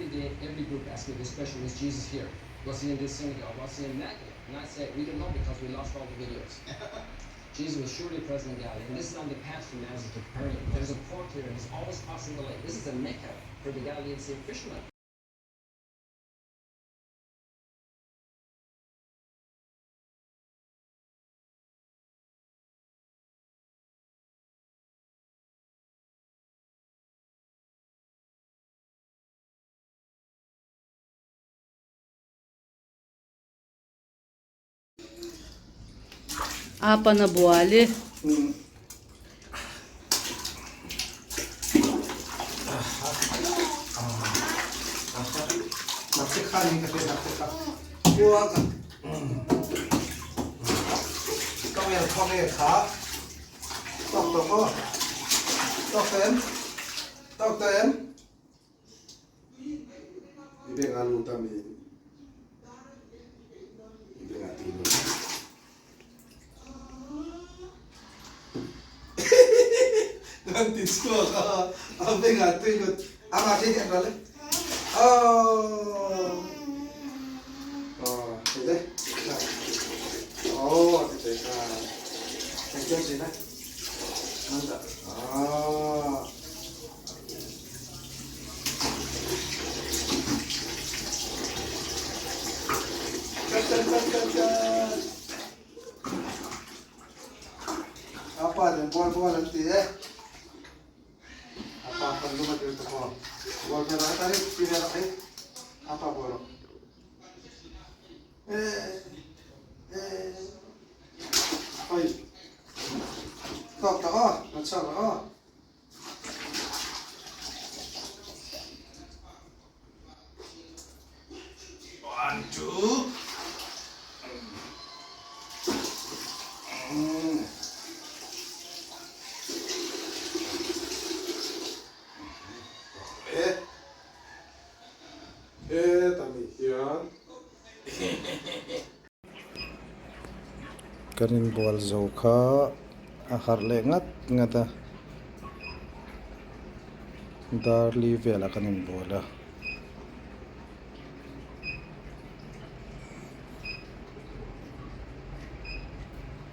every day, every group asking this question: is Jesus here? Was he in this synagogue? Was he in that? And I said, we don't know because we lost all the videos. Jesus was surely present in Galilee, and this is on the path from Nazareth to Capernaum. There's a port here, and he's always crossing the lake. This is a mecca for the Galilean sea fishermen. Apa na buwali? Nagsikha ni kasi nagsikha. Buwag. Ikaw yan, pangit ha? Tok to ko. Tok to yan? Tok to yan? Ibig anu kami. Ibig atino. Gantis ko ka. Ibig atino. Ang ating yan pala. Oh. Oh, sige. Oh, sige ka. Sige sila. Manda. Ah. Kat. Apa dan buah-buah nanti apa perlu mati untuk buah? Buah merah tadi pilih apa? Apa buah? Oi. Tak tak macam One, two. Tami yan. Kanin bual zauka ahar lengat ngata darli vela kanin bola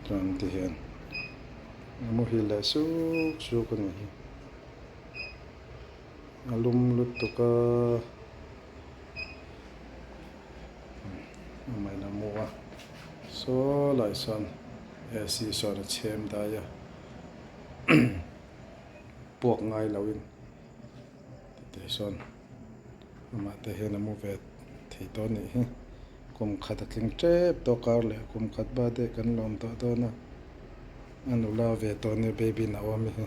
Rantihan muhila suk ni alum lutuka mai na mua so lai son si so na chem da ya puak ngai lawin te son ma te he na mu vet thei to ni hi kum khat tling trep to kar le kum khat ba de kan lom to na anu la ve to ne baby na wa mi hi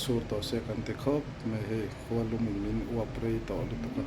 sur to se kan te khop me he khwalum min uaprei to lu to ka